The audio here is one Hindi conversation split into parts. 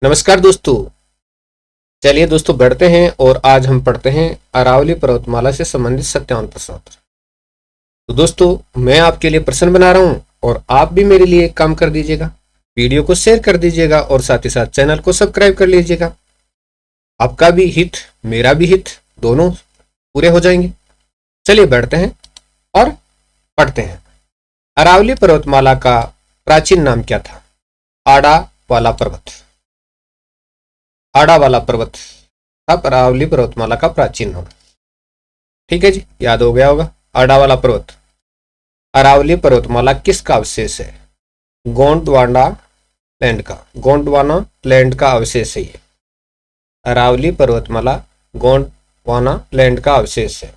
नमस्कार दोस्तों। चलिए दोस्तों बढ़ते हैं और आज हम पढ़ते हैं अरावली पर्वतमाला से संबंधित 57 प्रश्न उत्तर। तो दोस्तों मैं आपके लिए प्रश्न बना रहा हूं और आप भी मेरे लिए एक काम कर दीजिएगा, वीडियो को शेयर कर दीजिएगा और साथ ही साथ चैनल को सब्सक्राइब कर लीजिएगा। आपका भी हित मेरा भी हित दोनों पूरे हो जाएंगे। चलिए बढ़ते हैं और पढ़ते हैं। अरावली पर्वतमाला का प्राचीन नाम क्या था? आड़ा वाला पर्वत। आड़ा वाला पर्वत था अरावली पर्वतमाला का प्राचीन नाम। ठीक है जी, याद हो गया होगा। आड़ा वाला पर्वत। अरावली पर्वतमाला किसका अवशेष है? गोंडवाना लैंड का। गोंडवाना लैंड का अवशेष है ये। अरावली पर्वतमाला गोंडवाना लैंड का अवशेष है।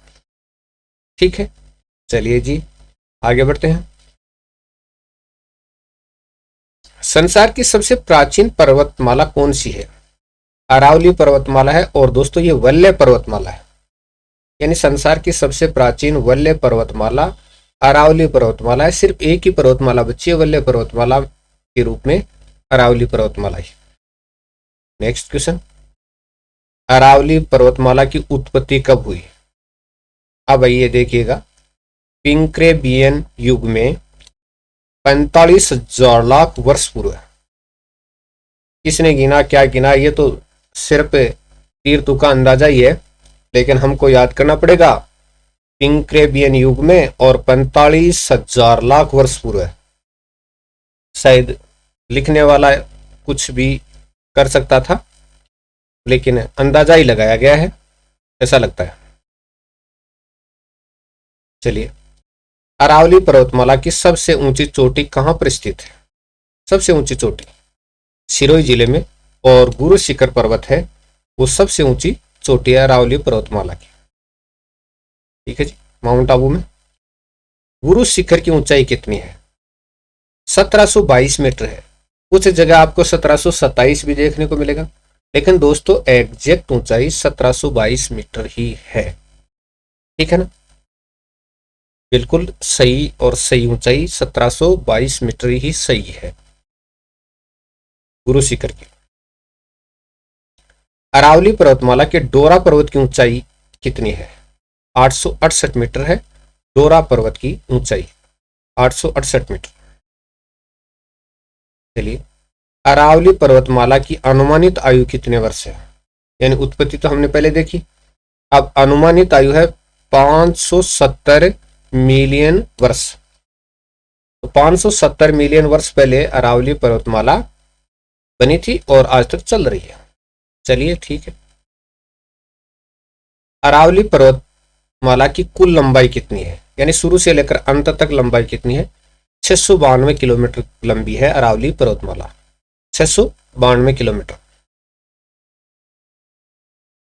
ठीक है, चलिए जी आगे बढ़ते हैं। संसार की सबसे प्राचीन पर्वतमाला कौन सी है? अरावली पर्वतमाला है और दोस्तों ये वल्लय पर्वतमाला है। यानी संसार की सबसे प्राचीन वल्लय पर्वतमाला अरावली पर्वतमाला है। सिर्फ एक ही पर्वतमाला बची है वल्लय पर्वतमाला के रूप में, अरावली पर्वतमाला ही। नेक्स्ट क्वेश्चन, अरावली पर्वतमाला की उत्पत्ति कब हुई? अब ये देखिएगा, पिंक्रेबियन युग में 45,000 लाख वर्ष पूर्व। किसने गिना, क्या गिना, ये तो सिर्फ तीर तुका अंदाजा ही है, लेकिन हमको याद करना पड़ेगा पिंक्रेबियन युग में और 45,000 लाख वर्ष पूर्व है। शायद लिखने वाला कुछ भी कर सकता था, लेकिन अंदाजा ही लगाया गया है, ऐसा लगता है। चलिए, अरावली पर्वतमाला की सबसे ऊंची चोटी कहां पर स्थित है? सबसे ऊंची चोटी सिरोही जिले में, और गुरु शिखर पर्वत है वो सबसे ऊंची चोटी है अरावली पर्वतमाला की। ठीक है जी, माउंट आबू में। गुरु शिखर की ऊंचाई कितनी है? 1722 मीटर है। कुछ जगह आपको 1727 भी देखने को मिलेगा, लेकिन दोस्तों एग्जैक्ट ऊंचाई 1722 मीटर ही है। ठीक है ना, बिल्कुल सही, और सही ऊंचाई 1722 मीटर ही सही है गुरु शिखर की। अरावली पर्वतमाला के डोरा पर्वत की ऊंचाई कितनी है? 868 मीटर है डोरा पर्वत की ऊंचाई, 868 मीटर। चलिए, अरावली पर्वतमाला की अनुमानित आयु कितने वर्ष है? यानी उत्पत्ति तो हमने पहले देखी, अब अनुमानित आयु है 570 मिलियन वर्ष। तो 570 मिलियन वर्ष पहले अरावली पर्वतमाला बनी थी और आज तक चल रही है। चलिए ठीक है, अरावली पर्वतमाला की कुल लंबाई कितनी है? यानी शुरू से लेकर अंत तक लंबाई कितनी है? 692 किलोमीटर लंबी है अरावली पर्वतमाला, 692 किलोमीटर।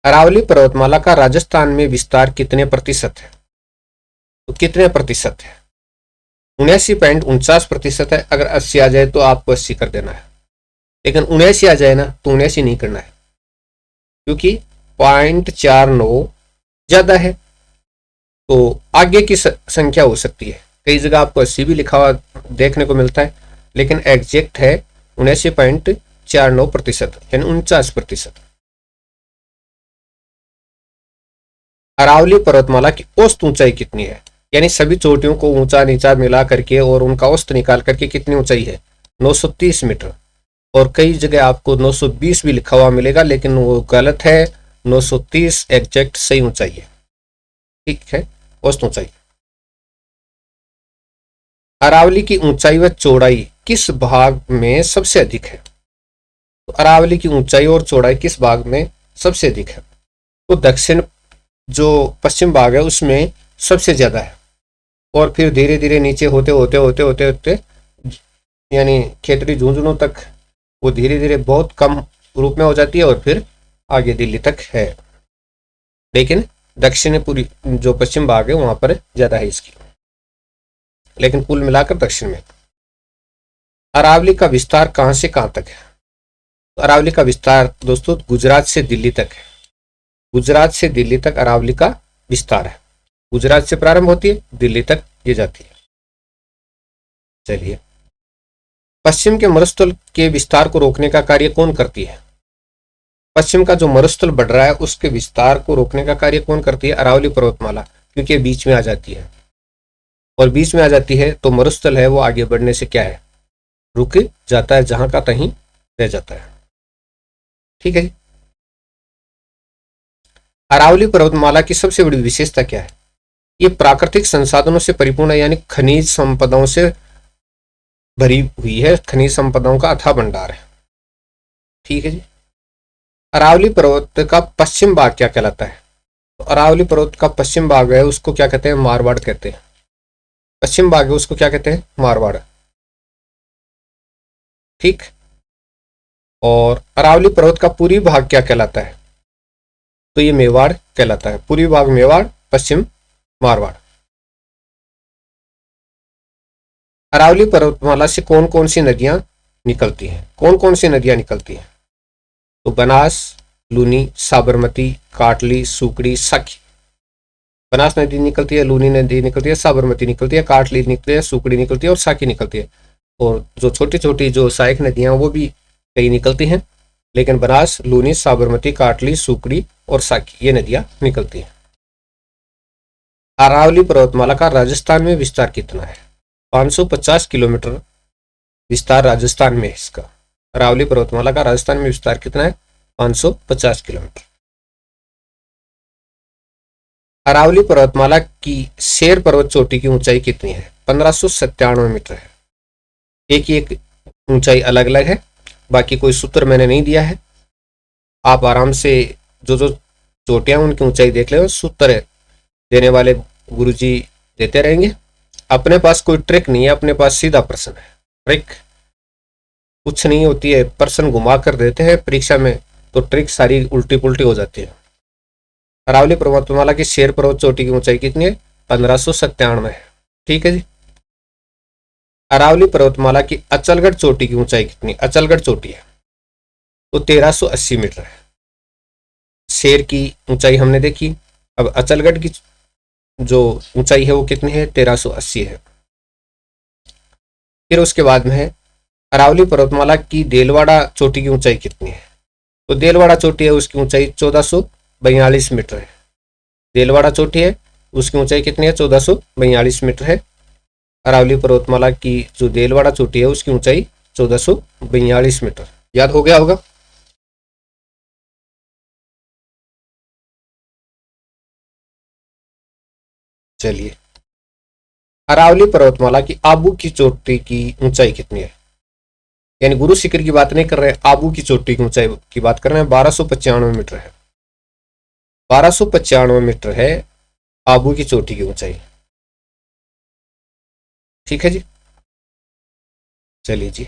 अरावली पर्वतमाला का राजस्थान में विस्तार कितने प्रतिशत है? तो कितने प्रतिशत है? 79.49% है। अगर 80 आ जाए तो आपको 80 कर देना है, लेकिन 79 आ जाए ना तो 79 नहीं करना है, क्योंकि 0.49 ज्यादा है तो आगे की संख्या हो सकती है। कई जगह आपको 80 भी लिखा हुआ देखने को मिलता है, लेकिन एग्जैक्ट है 79.49%, यानी 49%। अरावली पर्वतमाला की औसत ऊंचाई कितनी है? यानी सभी चोटियों को ऊंचा नीचा मिला करके और उनका औसत निकाल करके कितनी ऊंचाई है? 930 मीटर। और कई जगह आपको 920 भी लिखा हुआ मिलेगा, लेकिन वो गलत है, 930 एग्जैक्ट सही ऊंचाई है। ठीक है, औसत ऊंचाई। अरावली की ऊंचाई व चौड़ाई किस भाग में सबसे अधिक है? तो अरावली की ऊंचाई और चौड़ाई किस भाग में सबसे अधिक है? तो दक्षिण जो पश्चिम भाग है उसमें सबसे ज्यादा है, और फिर धीरे धीरे नीचे होते होते होते होते होते यानी खेतड़ी झुंझुनू तक वो धीरे धीरे बहुत कम रूप में हो जाती है, और फिर आगे दिल्ली तक है। लेकिन दक्षिण पूरी जो पश्चिम भाग है वहां पर ज्यादा है इसकी, लेकिन कुल मिलाकर दक्षिण में। अरावली का विस्तार कहां से कहां तक है? तो अरावली का विस्तार दोस्तों गुजरात से दिल्ली तक है। गुजरात से दिल्ली तक अरावली का विस्तार है। गुजरात से प्रारंभ होती है, दिल्ली तक ये जाती है। चलिए, पश्चिम के मरुस्थल के विस्तार को रोकने का कार्य कौन करती है? पश्चिम का जो मरुस्थल बढ़ रहा है उसके विस्तार को रोकने का कार्य कौन करती है? अरावली पर्वतमाला, क्योंकि बीच में आ जाती है, और बीच में आ जाती है तो मरुस्थल है वो आगे बढ़ने से क्या है, रुक जाता है, जहां का तहीं रह जाता है। ठीक है जी। अरावली पर्वतमाला की सबसे बड़ी विशेषता क्या है? ये प्राकृतिक संसाधनों से परिपूर्ण है, यानी खनिज संपदाओं से भरी हुई है, खनिज संपदाओं का अथाह भंडार है। ठीक है जी। अरावली पर्वत का पश्चिम भाग क्या कहलाता है? तो अरावली पर्वत का पश्चिम भाग है उसको क्या कहते हैं? मारवाड़ कहते हैं। पश्चिम भाग है उसको क्या कहते हैं? मारवाड़। ठीक। और अरावली पर्वत का पूर्वी भाग क्या कहलाता है? तो ये मेवाड़ कहलाता है। पूर्वी भाग मेवाड़, पश्चिम मारवाड़। अरावली पर्वतमाला से कौन कौन सी नदियां निकलती हैं? कौन कौन सी नदियां निकलती हैं? तो बनास, लूनी, साबरमती, काटली, सुकड़ी, सखी। बनास नदी निकलती है, लूनी नदी निकलती है, साबरमती निकलती है, काटली निकलती है, सुकड़ी निकलती है और साकी निकलती है। और जो छोटी छोटी जो सहायक नदियां वो भी कई निकलती हैं, लेकिन बनास, लूनी, साबरमती, काटली, सुकड़ी और साकी ये नदियां निकलती हैं। अरावली पर्वतमाला का राजस्थान में विस्तार कितना है? 550 किलोमीटर विस्तार राजस्थान में है इसका। अरावली पर्वतमाला का राजस्थान में विस्तार कितना है? 550 किलोमीटर। अरावली पर्वतमाला की शेर पर्वत चोटी की ऊंचाई कितनी है? 1597 मीटर है। एक ऊंचाई अलग अलग है, बाकी कोई सूत्र मैंने नहीं दिया है, आप आराम से जो जो चोटियां उनकी ऊंचाई देख ले, सूत्र देने वाले गुरुजी देते रहेंगे। अपने पास कोई ट्रिक नहीं है, अपने पास सीधा प्रश्न है। ट्रिक कुछ नहीं होती है, प्रश्न घुमा कर देते हैं परीक्षा में तो ट्रिक सारी उल्टी पुल्टी हो जाती है। अरावली पर्वतमाला की शेर पर्वत चोटी की ऊंचाई कितनी है? 1597 है। ठीक है जी। अरावली पर्वतमाला की अचलगढ़ चोटी की ऊंचाई कितनी? अचलगढ़ चोटी है तो 1380 मीटर है। शेर की ऊंचाई हमने देखी, अब अचलगढ़ की जो ऊंचाई है वो कितनी है? 1380 है। फिर उसके बाद में है अरावली पर्वतमाला की देलवाड़ा चोटी की ऊंचाई कितनी है? तो देलवाड़ा चोटी है उसकी ऊंचाई 1442 मीटर है। देलवाड़ा चोटी है उसकी ऊंचाई कितनी है? 1442 मीटर है। अरावली पर्वतमाला की जो देलवाड़ा चोटी है उसकी ऊंचाई 1442 मीटर। याद हो गया होगा। चलिए, अरावली पर्वतमाला की आबू की चोटी की ऊंचाई कितनी है? यानी गुरु शिखर की बात नहीं कर रहे हैं, आबू की चोटी की ऊंचाई की बात कर रहे हैं। 1295 मीटर है। 1295 मीटर है आबू की चोटी की ऊंचाई। ठीक है जी। चलिए जी,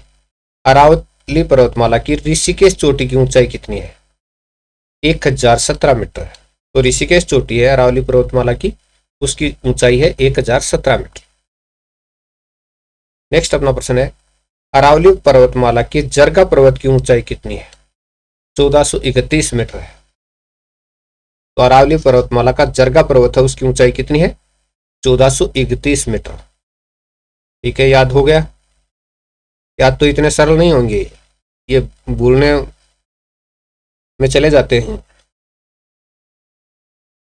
अरावली पर्वतमाला की ऋषिकेश चोटी की ऊंचाई कितनी है? 1017 मीटर है। तो ऋषिकेश चोटी है अरावली पर्वतमाला की, उसकी ऊंचाई है 1017 मीटर। नेक्स्ट अपना प्रश्न है, अरावली पर्वतमाला की जरगा पर्वत की ऊंचाई कितनी है? 1431 मीटर है। तो अरावली पर्वतमाला का जरगा पर्वत है उसकी ऊंचाई कितनी है? 1431 मीटर। ठीक है, याद हो गया। याद तो इतने सरल नहीं होंगे, ये भूलने में चले जाते हैं।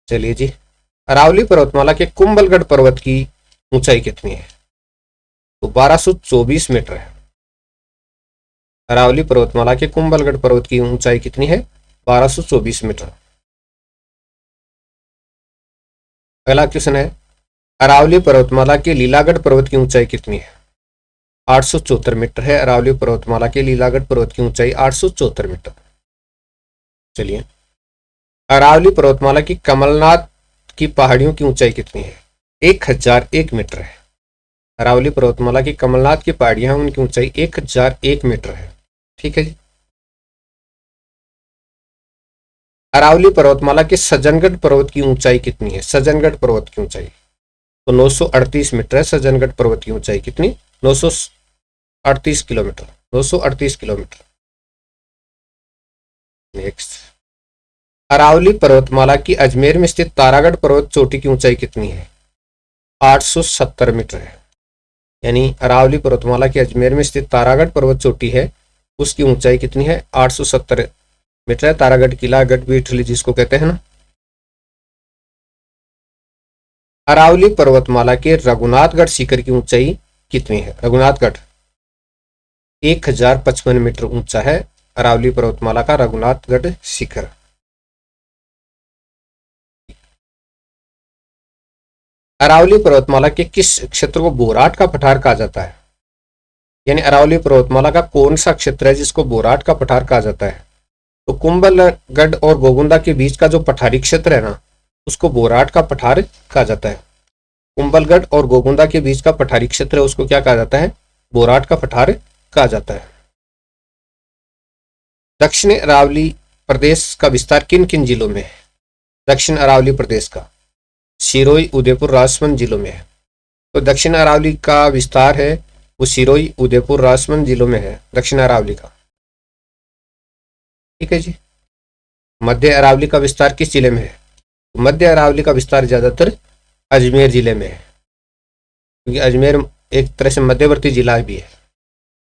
चलिए जी, अरावली पर्वतमाला के कुंभलगढ़ पर्वत की ऊंचाई कितनी है? तो 1224 मीटर है। अरावली पर्वतमाला के कुंभलगढ़ पर्वत की ऊंचाई कितनी है? 1224 मीटर। अगला क्वेश्चन है, अरावली पर्वतमाला के लीलागढ़ पर्वत की ऊंचाई कितनी है? 874 मीटर है। अरावली पर्वतमाला के लीलागढ़ पर्वत की ऊंचाई 874 मीटर। चलिए, अरावली पर्वतमाला की कमलनाथ की पहाड़ियों की ऊंचाई कितनी है? 1001 मीटर है। अरावली पर्वतमाला की कमलनाथ की पहाड़ियां उनकी ऊंचाई 1001 मीटर है। ठीक है जी। अरावली पर्वतमाला के सज्जनगढ़ पर्वत की ऊंचाई कितनी है? सज्जनगढ़ पर्वत की ऊंचाई तो 938 मीटर है। सज्जनगढ़ पर्वत की ऊंचाई कितनी? 938 किलोमीटर। 938 किलोमीटर। नेक्स्ट, अरावली पर्वतमाला की अजमेर में स्थित तारागढ़ पर्वत चोटी की ऊंचाई कितनी है? 870 मीटर है। यानी अरावली पर्वतमाला के अजमेर में स्थित तारागढ़ पर्वत चोटी है, उसकी ऊंचाई कितनी है? 870 मीटर है। तारागढ़ किला गढ़ बीठली जिसको कहते हैं ना। अरावली पर्वतमाला के रघुनाथगढ़ शिखर की ऊंचाई कितनी है? रघुनाथगढ़ 1055 मीटर ऊंचा है अरावली पर्वतमाला का रघुनाथगढ़ शिखर। अरावली पर्वतमाला के किस क्षेत्र को बोराट का पठार कहा जाता है? यानी अरावली पर्वतमाला का कौन सा क्षेत्र है जिसको बोराट का पठार कहा जाता है? तो कुंभलगढ़ और गोगुंदा के बीच का जो पठारी क्षेत्र है ना, उसको बोराट का पठार कहा जाता है। कुंभलगढ़ और गोगुंदा के बीच का पठारी क्षेत्र है, उसको क्या कहा जाता है? बोराट का पठार कहा जाता है। दक्षिण अरावली प्रदेश का विस्तार किन किन जिलों में है? दक्षिण अरावली प्रदेश का सिरोही, उदयपुर, राजसमंद जिलों में है। तो दक्षिण अरावली का विस्तार है वो सिरोही, उदयपुर, राजसमंद जिलों में है दक्षिण अरावली का। ठीक है जी। मध्य अरावली का विस्तार किस जिले में है? मध्य अरावली का विस्तार ज्यादातर अजमेर जिले में है, क्योंकि अजमेर एक तरह से मध्यवर्ती जिला भी है।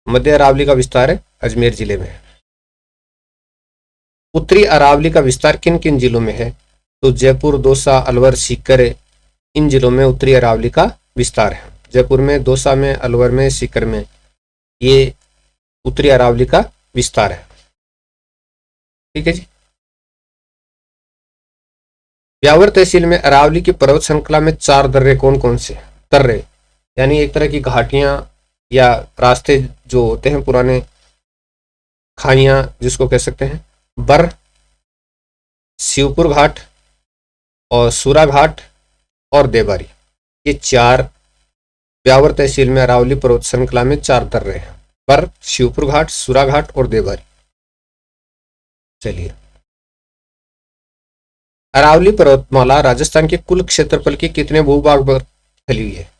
मध्य अरावली का विस्तार है अजमेर जिले में है। उत्तरी अरावली का विस्तार किन किन जिलों में है? तो जयपुर, दौसा, अलवर, सीकर, इन जिलों में उत्तरी अरावली का विस्तार है। जयपुर में, दौसा में, अलवर में, सीकर में, ये उत्तरी अरावली का विस्तार है। ठीक है जी। ब्यावर तहसील में अरावली की पर्वत श्रृंखला में 4 दर्रे कौन कौन से? दर्रे यानी एक तरह की घाटियां या रास्ते जो होते हैं पुराने, खाइयां जिसको कह सकते हैं। बर, शिवपुर घाट और सूरा घाट और देबारी, ये 4 ब्यावर तहसील में अरावली पर्वत श्रृंखला में 4 दर्रे हैं। बर, शिवपुर घाट, सूरा घाट और देबारी। चलिए, अरावली पर्वतमाला राजस्थान के कुल क्षेत्रफल के कितने भूभाग पर फैली हुई है?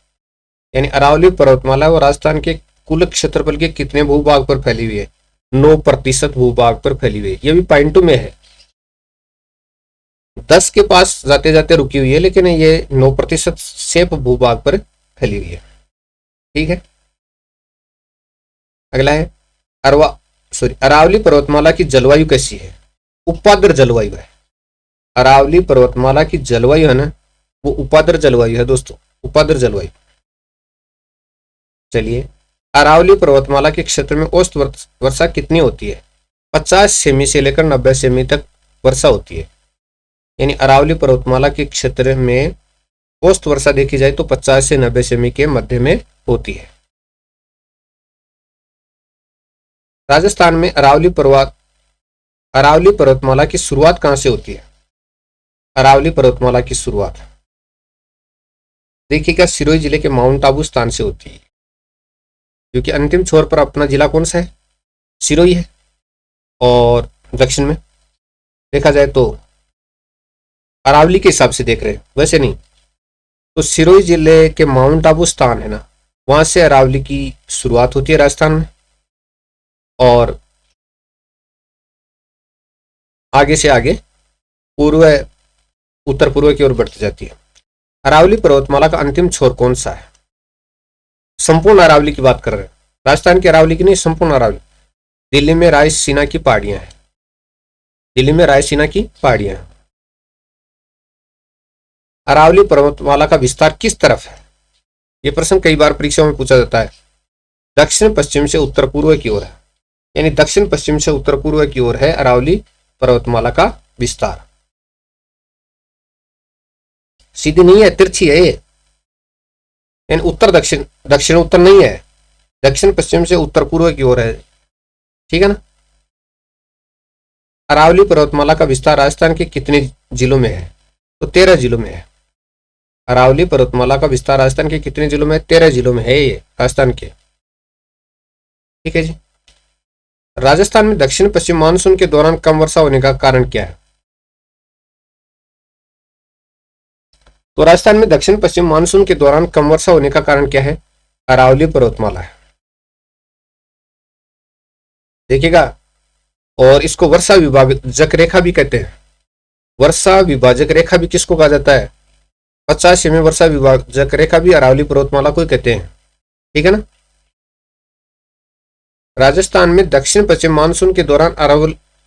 यानी अरावली पर्वतमाला और राजस्थान के कुल क्षेत्रफल के कितने भूभाग पर फैली हुई है? 9% भूभाग पर फैली हुई है। ये भी पॉइंटों में है, 10 के पास जाते जाते रुकी हुई है, लेकिन ये 9% सेप भूभाग पर फैली हुई है। ठीक है। अगला है अरावली पर्वतमाला की जलवायु कैसी है? उपाद्र जलवायु है। अरावली पर्वतमाला की जलवायु है ना, वो उपाद्र जलवायु है दोस्तों, उपाद्र जलवायु। चलिए, अरावली पर्वतमाला के क्षेत्र में औसत वर्षा कितनी होती है? 50 सेमी से लेकर 90 सेमी तक वर्षा होती है। यानी अरावली पर्वतमाला के क्षेत्र में औसत वर्षा देखी जाए तो 50 से 90 सेमी के मध्य में होती है। राजस्थान में अरावली पर्वतमाला की शुरुआत कहां से होती है? अरावली पर्वतमाला की शुरुआत देखिएगा सिरोही जिले के माउंट आबू स्थान से होती है, क्योंकि अंतिम छोर पर अपना जिला कौन सा है? सिरोही है। और दक्षिण में देखा जाए तो अरावली के हिसाब से देख रहे हैं, वैसे नहीं, तो सिरोही जिले के माउंट आबू स्थान है ना, वहां से अरावली की शुरुआत होती है राजस्थान में, और आगे से आगे उत्तर पूर्व की ओर बढ़ती जाती है। अरावली पर्वतमाला का अंतिम छोर कौन सा है? संपूर्ण अरावली की बात कर रहे हैं, राजस्थान की अरावली की नहीं, संपूर्ण अरावली। दिल्ली में रायसीना की पहाड़ियां हैं, दिल्ली में रायसीना की पहाड़ियां हैं। अरावली पर्वतमाला का विस्तार किस तरफ है? यह प्रश्न कई बार परीक्षाओं में पूछा जाता है। दक्षिण पश्चिम से उत्तर पूर्व की ओर है, यानी दक्षिण पश्चिम से उत्तर पूर्व की ओर है अरावली पर्वतमाला का विस्तार। सीधी नहीं है, तिरछी है ये, यानी उत्तर दक्षिण, दक्षिण उत्तर नहीं है, दक्षिण पश्चिम से उत्तर पूर्व की ओर है। ठीक है ना। अरावली पर्वतमाला का विस्तार राजस्थान के कितने जिलों में है? तो 13 जिलों में है। अरावली पर्वतमाला का विस्तार राजस्थान के कितने जिलों में? 13 जिलों में है ये राजस्थान के। ठीक है जी। राजस्थान में दक्षिण पश्चिम मानसून के दौरान कम वर्षा होने का कारण क्या है? तो राजस्थान में दक्षिण पश्चिम मानसून के दौरान कम वर्षा होने का कारण क्या है? अरावली पर्वतमाला है। देखिएगा, और इसको वर्षा विभाजक रेखा भी कहते हैं। वर्षा विभाजक रेखा भी किसको कहा जाता है? 50 सेमी वर्षा विभाजक रेखा भी अरावली पर्वतमाला को कहते हैं। ठीक है ना। राजस्थान में दक्षिण पश्चिम मानसून के दौरान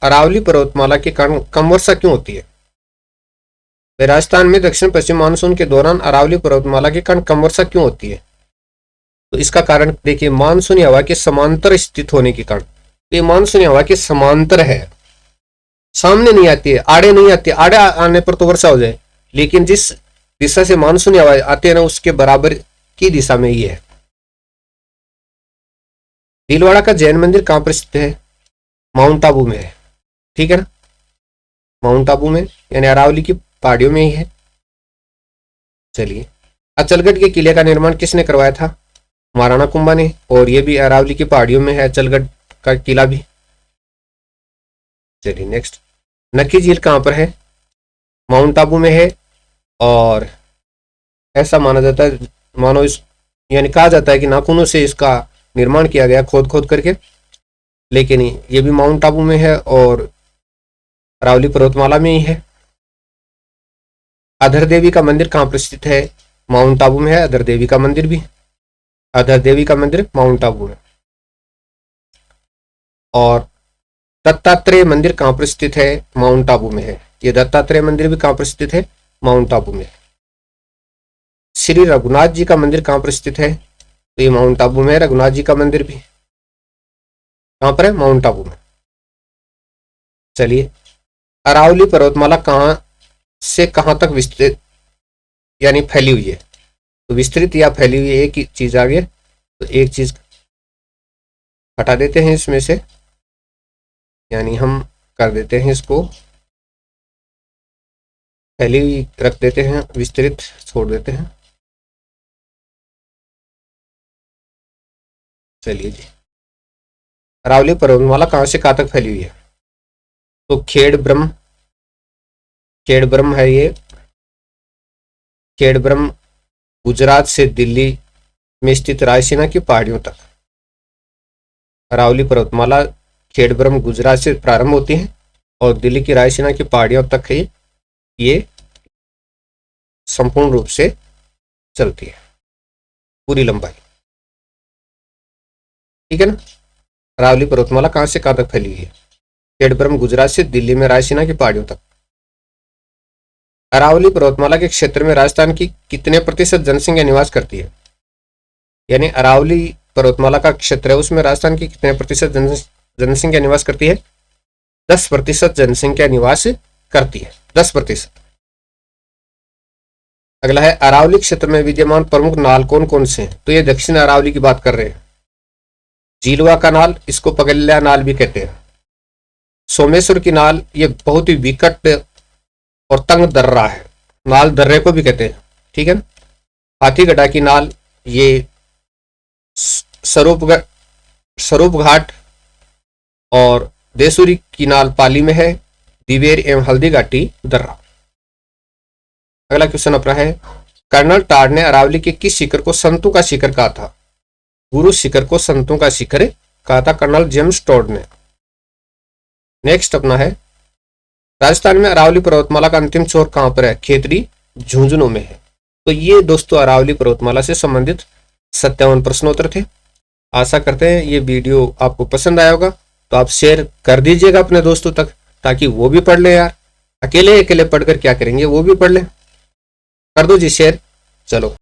अरावली पर्वतमाला के कारण कम वर्षा क्यों होती है? राजस्थान में दक्षिण पश्चिम मानसून के दौरान अरावली पर्वतमाला के कारण कम वर्षा क्यों होती है? तो इसका कारण देखिए, मानसूनी हवा के समांतर स्थित होने के कारण। ये मानसूनी हवा के समांतर है, सामने नहीं आती है, आड़े नहीं आती है। आड़े आने पर तो वर्षा हो जाए, लेकिन जिस दिशा से मानसूनी हवा आती है ना, उसके बराबर की दिशा में ही है। भीलवाड़ा का जैन मंदिर कहां पर स्थित है? माउंट आबू में है, ठीक है ना। माउंट आबू में यानी अरावली की पहाड़ियों में ही है। चलिए, अचलगढ़ के किले का निर्माण किसने करवाया था? महाराणा कुंभा ने, और ये भी अरावली की पहाड़ियों में है अचलगढ़ का किला भी। चलिए नेक्स्ट, नक्की झील कहां पर है? माउंट आबू में है, और ऐसा माना जाता है, मानो इस यानी कहा जाता है कि नाखूनों से इसका निर्माण किया गया, खोद खोद करके, लेकिन ये भी माउंट आबू में है और अरावली पर्वतमाला में ही है। अधर देवी का मंदिर कहां पर स्थित है? माउंट आबू में है अधर देवी का मंदिर भी। अधर देवी का मंदिर माउंट आबू में। और दत्तात्रेय मंदिर कहां पर स्थित है? माउंट आबू में है। ये दत्तात्रेय मंदिर भी कहां पर स्थित है? माउंट आबू में। श्री रघुनाथ जी का मंदिर कहां पर स्थित है? तो ये माउंट आबू में है, रघुनाथ जी का मंदिर भी कहां पर है? माउंट आबू में। चलिए, अरावली पर्वतमाला कहां से कहां तक विस्तृत यानी फैली हुई है? तो विस्तृत या फैली हुई एक ही चीज आ गई, तो एक चीज हटा देते हैं इसमें से, यानी हम कर देते हैं इसको फैली हुई रख देते हैं, विस्तृत छोड़ देते हैं। चलिए जी, अरावली पर्वतमाला कहां से कहां तक फैली हुई है? तो खेड़ ब्रह्म है ये। खेड़ ब्रह्म गुजरात से दिल्ली में स्थित रायसीना की पहाड़ियों तक। अरावली पर्वतमाला खेड़ ब्रह्म गुजरात से प्रारंभ होती है और दिल्ली की रायसीना की पहाड़ियों तक ये संपूर्ण रूप से चलती है, पूरी लंबाई, ठीक है ना। अरावली पर्वतमाला कहां से कहां तक फैली हुई है? खेड़ ब्रह्म गुजरात से दिल्ली में रायसीना की पहाड़ियों तक। अरावली पर्वतमाला के क्षेत्र में राजस्थान की कितने प्रतिशत जनसंख्या निवास करती है? यानी अरावली पर्वतमाला का क्षेत्र है, उसमें राजस्थान की कितने प्रतिशत जनसंख्या निवास करती है? 10% जनसंख्या निवास करती है, 10%। अगला है, अरावली क्षेत्र में विद्यमान प्रमुख नाल कौन कौन से हैं? तो ये दक्षिण अरावली की बात कर रहे हैं। झीलवा का नाल, इसको पगल्या नाल भी कहते हैं। सोमेश्वर की नाल, ये बहुत ही विकट और तंग दर्रा है, नाल दर्रे को भी कहते हैं, ठीक है ना। हाथीगढ़ा की नाल, ये स्वरूप घाट और देसूरी की नाल पाली में है। दिवेर एवं हल्दी घाटी दर्रा। अगला क्वेश्चन अपना है, कर्नल टार ने अरावली के किस शिखर को संतों का शिखर कहा था? गुरु शिखर को संतों का शिखर कहा था कर्नल जेम्स टॉड ने। नेक्स्ट अपना है, राजस्थान में अरावली पर्वतमाला का अंतिम छोर कहां पर है? खेतड़ी झुंझुनू में है। तो ये दोस्तों अरावली पर्वतमाला से संबंधित 57 प्रश्नोत्तर थे। आशा करते हैं ये वीडियो आपको पसंद आया होगा, तो आप शेयर कर दीजिएगा अपने दोस्तों तक, ताकि वो भी पढ़ ले यार। अकेले अकेले पढ़कर क्या करेंगे, वो भी पढ़ ले। कर दो जी शेयर। चलो।